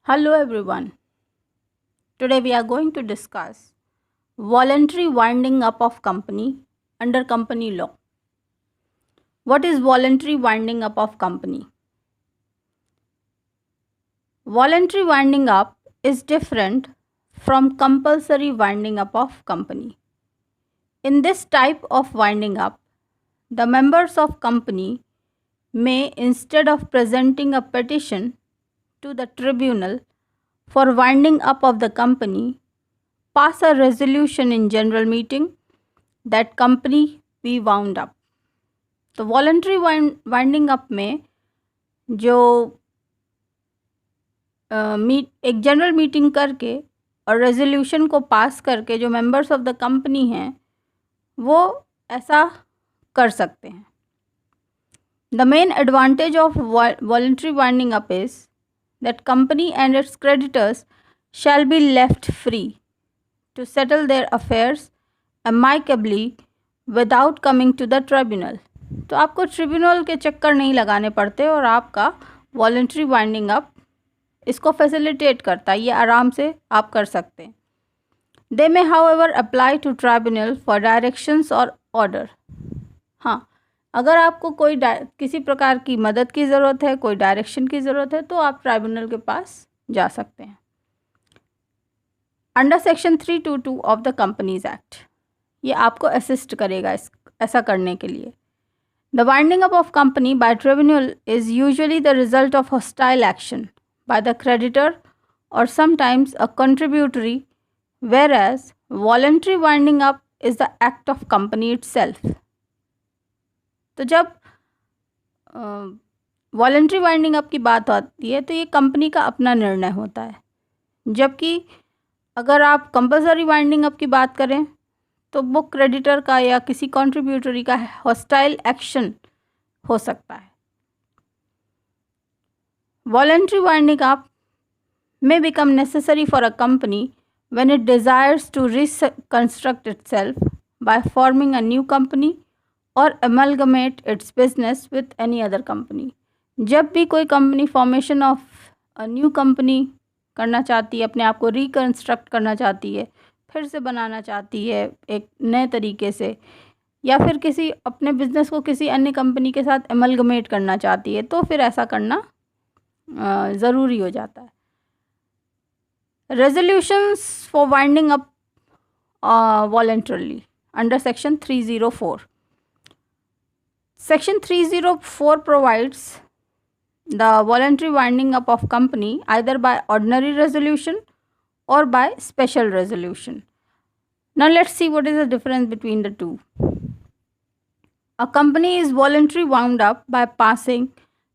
Hello everyone. Today we are going to discuss voluntary winding up of company under company law. What is voluntary winding up of company? Voluntary winding up is different from compulsory winding up of company. In this type of winding up, the members of company may, instead of presenting a petition to the tribunal for winding up of the company, pass a resolution in general meeting that company be wound up. तो voluntary winding up में जो एक general meeting करके और resolution को पास करके जो members of the company हैं वो ऐसा कर सकते हैं. The main advantage of voluntary winding up is that company and its creditors shall be left free to settle their affairs amicably without coming to the tribunal. तो आपको tribunal के चक्कर नहीं लगाने पड़ते और आपका वॉलंटरी वाइंडिंग अप इसको फैसिलिटेट करता है. ये आराम से आप कर सकते हैं. They may however apply to tribunal for directions और ऑर्डर. हाँ, अगर आपको कोई किसी प्रकार की मदद की ज़रूरत है, कोई डायरेक्शन की ज़रूरत है तो आप ट्राइब्यूनल के पास जा सकते हैं. Under section 322 of the companies act ये आपको असिस्ट करेगा ऐसा करने के लिए. The winding up of company by tribunal is usually the result of hostile action by the creditor और sometimes a contributory, whereas voluntary winding up is the act of company itself. तो जब voluntary winding up की बात आती है तो ये company का अपना निर्णय होता है, जबकि अगर आप कंपल्सरी वाइंडिंग अप की बात करें तो वो क्रेडिटर का या किसी कंट्रीब्यूटरी का हॉस्टाइल एक्शन हो सकता है. Voluntary winding up may become necessary for a company when it desires to reconstruct itself by forming a new company और amalgamate its business with any other company. जब भी कोई company formation of a new company करना चाहती है, अपने आप को रिकन्स्ट्रक्ट करना चाहती है, फिर से बनाना चाहती है एक नए तरीके से, या फिर किसी अपने बिजनेस को किसी अन्य कंपनी के साथ एमलगमेट करना चाहती है, तो फिर ऐसा करना ज़रूरी हो जाता है. Resolutions for winding up voluntarily under section 304. Section 304 provides the voluntary winding up of company either by ordinary resolution or by special resolution. Now let's see what is the difference between the two. A company is voluntarily wound up by passing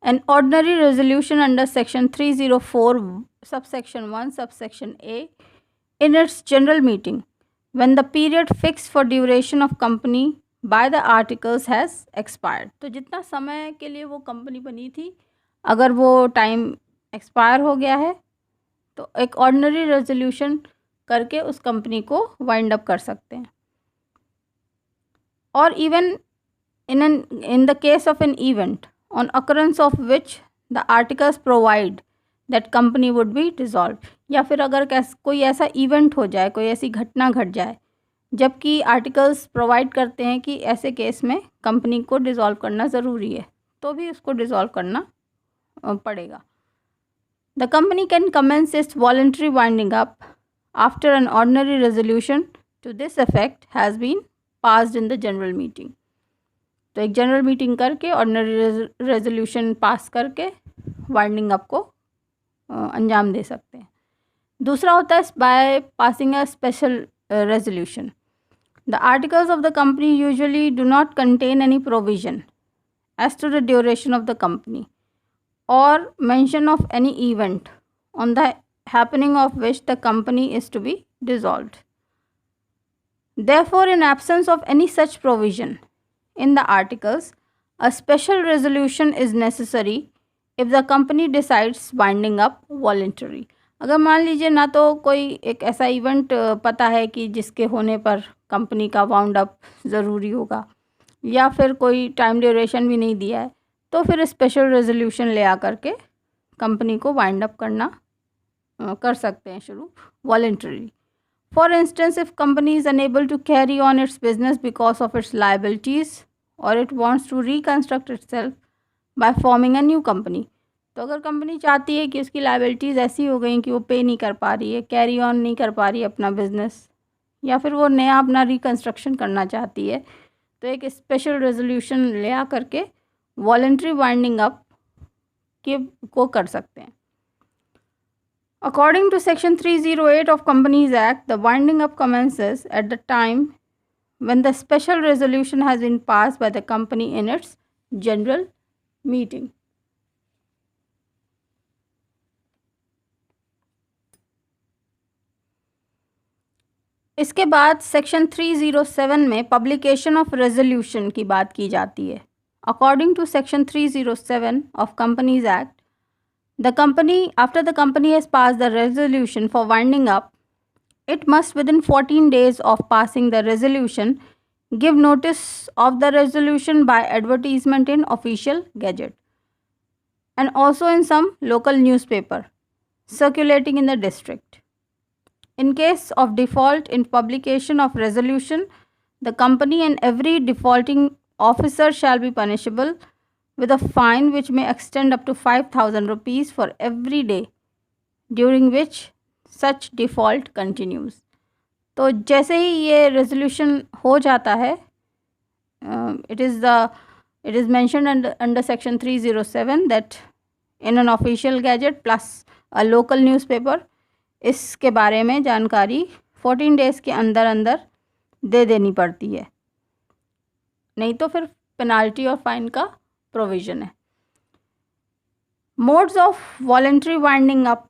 an ordinary resolution under section 304 subsection 1 subsection A in its general meeting when the period fixed for duration of company by the articles has expired. तो जितना समय के लिए वो company बनी थी, अगर वो टाइम एक्सपायर हो गया है तो एक ऑर्डिनरी रेजोल्यूशन करके उस कंपनी को वाइंड अप कर सकते हैं. और even in the case of an event on occurrence of which the articles provide that company would be dissolve. या फिर अगर कोई ऐसा इवेंट हो जाए, कोई ऐसी घटना घट जाए जबकि आर्टिकल्स प्रोवाइड करते हैं कि ऐसे केस में कंपनी को डिसॉल्व करना ज़रूरी है, तो भी उसको डिसॉल्व करना पड़ेगा. The company can commence its voluntary winding up after an ordinary resolution to this effect has been passed in the general meeting. तो एक जनरल मीटिंग करके ऑर्डिनरी रेजोल्यूशन पास करके वाइंडिंग अप को अंजाम दे सकते हैं. दूसरा होता है by passing a special resolution. The articles of the company usually do not contain any provision as to the duration of the company or mention of any event on the happening of which the company is to be dissolved. Therefore, in absence of any such provision in the articles, a special resolution is necessary if the company decides winding up voluntarily. अगर मान लीजिए ना तो कोई एक ऐसा event पता है कि जिसके होने पर कंपनी का वाउंड अप ज़रूरी होगा, या फिर कोई टाइम ड्यूरेशन भी नहीं दिया है, तो फिर स्पेशल रेजोल्यूशन ले आकर के कंपनी को वाइंड अप करना कर सकते हैं शुरू voluntary. For instance, if company is unable to carry on its business because of its liabilities और it wants to reconstruct itself by forming a new company. तो अगर कंपनी चाहती है कि उसकी लाइबिलिटीज़ ऐसी हो गई कि वो पे नहीं कर पा रही है, कैरी ऑन नहीं कर पा रही है अपना बिजनेस, या फिर वो नया अपना रिकंस्ट्रक्शन करना चाहती है, तो एक स्पेशल रेजोल्यूशन ले आ करके वॉलेंट्री वाइंडिंग अप को कर सकते हैं. According to Section 308 of Companies Act, the winding up commences at the time when the special resolution has been passed by the company in its general meeting. इसके बाद section 307 में publication of resolution की बात की जाती है. According to section 307 of companies act, the company, after the company has passed the resolution for winding up, it must within 14 days of passing the resolution give notice of the resolution by advertisement in official gazette and also in some local newspaper circulating in the district. In case of default in publication of resolution, the company and every defaulting officer shall be punishable with a fine which may extend up to 5,000 rupees for every day during which such default continues. तो जैसे ही ये resolution हो जाता है, it is mentioned under section 307 that in an official gazette plus a local newspaper, इसके बारे में जानकारी 14 डेज़ के अंदर अंदर दे देनी पड़ती है, नहीं तो फिर पेनाल्टी और फाइन का प्रोविज़न है. Modes of voluntary winding up.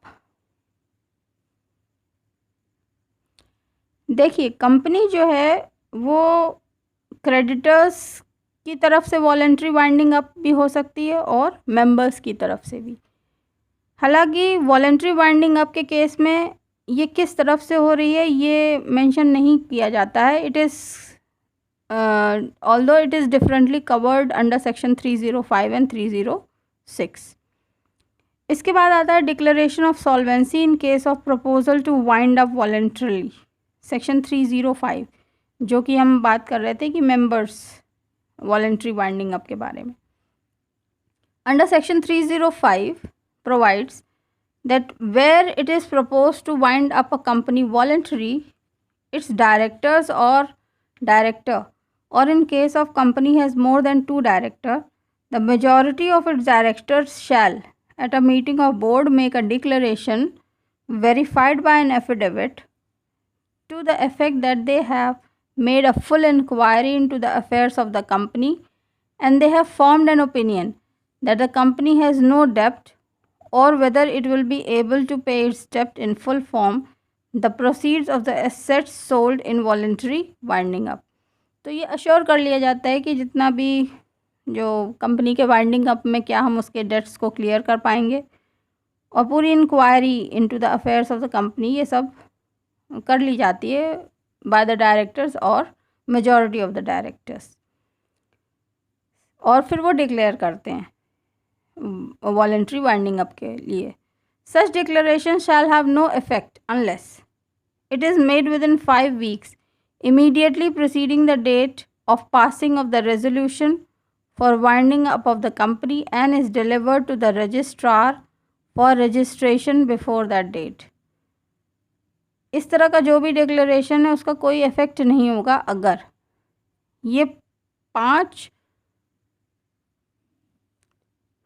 देखिए, कंपनी जो है वो क्रेडिटर्स की तरफ से वॉलेंट्री वाइंडिंग अप भी हो सकती है और मेंबर्स की तरफ से भी. हालांकि वॉलेंट्री वाइंडिंग अप के केस में ये किस तरफ से हो रही है ये मेंशन नहीं किया जाता है. It is although it is differently covered under section 305 and 306. इसके बाद आता है declaration of solvency in case of proposal to wind up voluntarily, section 305, जो कि हम बात कर रहे थे कि मेंबर्स वॉलेंट्री वाइंडिंग अप के बारे में. Under section 305 provides that where it is proposed to wind up a company voluntarily, its directors or director, or in case of company has more than 2 directors, the majority of its directors shall at a meeting of board make a declaration verified by an affidavit to the effect that they have made a full inquiry into the affairs of the company and they have formed an opinion that the company has no debt or whether it will be able to pay its debt in full form the proceeds of the assets sold in voluntary winding up. तो ये assure कर लिया जाता है कि जितना भी जो कंपनी के वाइंडिंग अप में क्या हम उसके डेट्स को क्लियर कर पाएंगे और पूरी inquiry into the affairs of the company ये सब कर ली जाती है बाय द डायरेक्टर्स और मेजॉरिटी ऑफ द डायरेक्टर्स, और फिर वो डिक्लेयर करते हैं वॉलेंट्री वाइंडिंग अप के लिए. Such declaration shall have no effect unless it is made within 5 weeks immediately preceding the date of passing of the resolution for winding up of the company and is delivered to the registrar for registration before that date. इस तरह का जो भी declaration है उसका कोई effect नहीं होगा अगर ये 5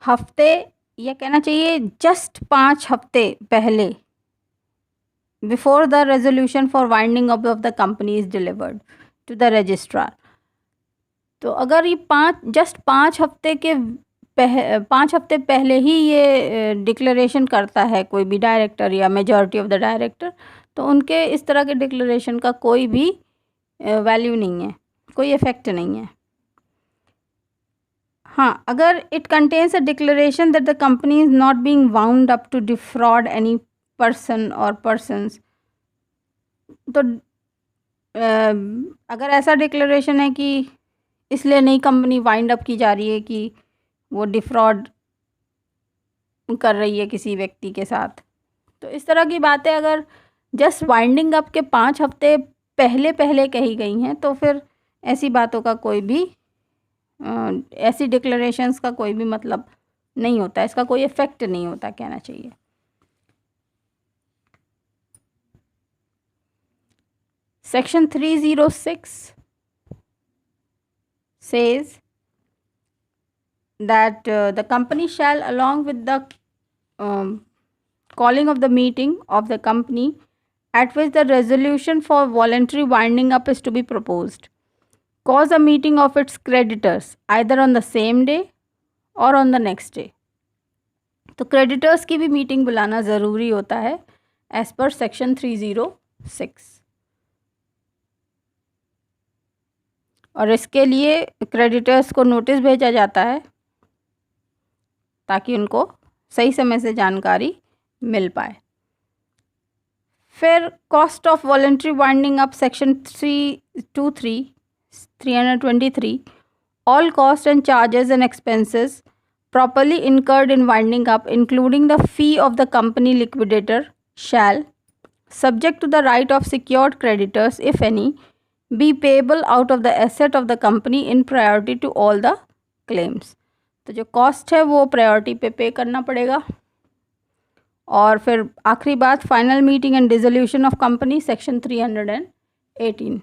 हफ्ते, या कहना चाहिए जस्ट 5 हफ्ते पहले, before the resolution for winding up of the company is delivered to the registrar. तो अगर ये 5 हफ्ते के 5 हफ्ते पहले ही ये डिक्लेरेशन करता है कोई भी डायरेक्टर या मेजॉरिटी ऑफ द डायरेक्टर, तो उनके इस तरह के डिक्लेरेशन का कोई भी वैल्यू नहीं है, कोई इफ़ेक्ट नहीं है. हाँ, अगर it contains a declaration that the company is not being wound up to defraud any person और पर्सन्स, तो अगर ऐसा डिक्लेरेशन है कि इसलिए नई कंपनी वाइंड अप की जा रही है कि वो डिफ्रॉड कर रही है किसी व्यक्ति के साथ, तो इस तरह की बातें अगर जस्ट वाइंडिंग अप के 5 हफ्ते पहले पहले कही गई हैं तो फिर ऐसी बातों का कोई भी ऐसी डिक्लेरेशंस का कोई भी मतलब नहीं होता, इसका कोई इफेक्ट नहीं होता कहना चाहिए। Section 306 says that the company shall, along with the calling of the meeting of the company at which the resolution for voluntary winding up is to be proposed, cause a meeting of its creditors either on the same day or on the next day. तो creditors की भी meeting बुलाना ज़रूरी होता है as per section 306, और इसके लिए क्रेडिटर्स को नोटिस भेजा जाता है ताकि उनको सही समय से जानकारी मिल पाए। फिर cost of voluntary winding up section 323 all cost and charges and expenses properly incurred in winding up, including the fee of the company liquidator, shall, subject to the right of secured creditors, if any, be payable out of the asset of the company in priority to all the claims. तो जो cost है वो priority पे करना पड़ेगा। और फिर आखिरी बात, final meeting and dissolution of company section 318।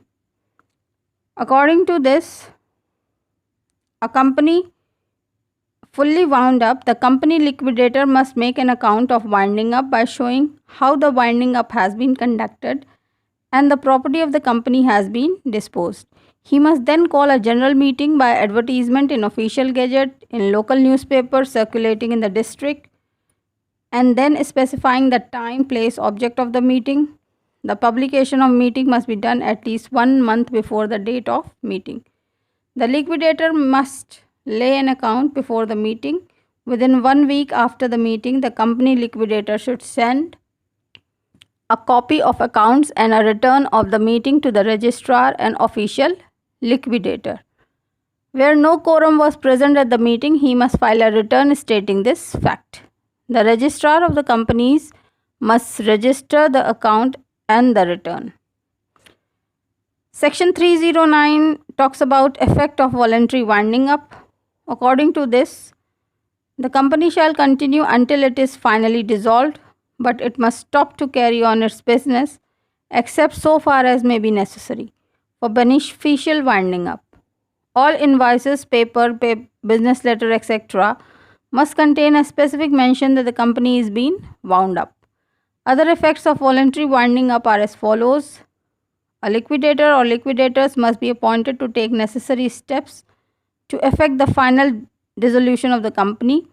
According to this, a company fully wound up, the company liquidator must make an account of winding up by showing how the winding up has been conducted and the property of the company has been disposed. He must then call a general meeting by advertisement in official gazette, in local newspapers circulating in the district, and then specifying the time, place, object of the meeting. The publication of meeting must be done at least 1 month before the date of meeting. The liquidator must lay an account before the meeting. Within 1 week after the meeting, the company liquidator should send a copy of accounts and a return of the meeting to the registrar and official liquidator. Where no quorum was present at the meeting, he must file a return stating this fact. The registrar of the companies must register the account and the return. Section 309 talks about effect of voluntary winding up. According to this, the company shall continue until it is finally dissolved, but it must stop to carry on its business except so far as may be necessary for beneficial winding up. All invoices, paper, business letter, etc. must contain a specific mention that the company is being wound up. Other effects of voluntary winding up are as follows. A liquidator or liquidators must be appointed to take necessary steps to effect the final dissolution of the company.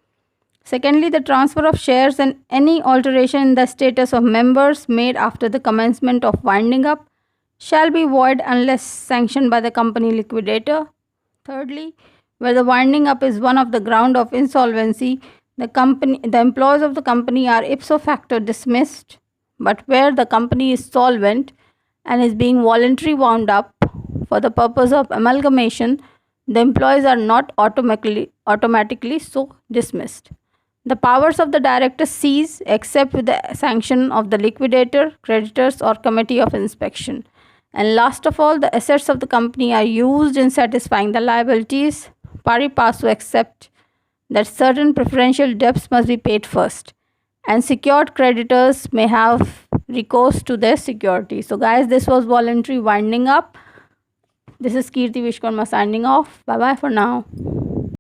Secondly, the transfer of shares and any alteration in the status of members made after the commencement of winding up shall be void unless sanctioned by the company liquidator. Thirdly, where the winding up is one of the ground of insolvency, the employees of the company are ipso facto dismissed, but where the company is solvent and is being voluntarily wound up for the purpose of amalgamation, the employees are not automatically so dismissed. The powers of the director cease except with the sanction of the liquidator, creditors, or committee of inspection. And last of all, the assets of the company are used in satisfying the liabilities pari passu, except that certain preferential debts must be paid first, and secured creditors may have recourse to their security. So guys, this was voluntary winding up. This is Kirti Vishwakarma signing off. Bye bye for now.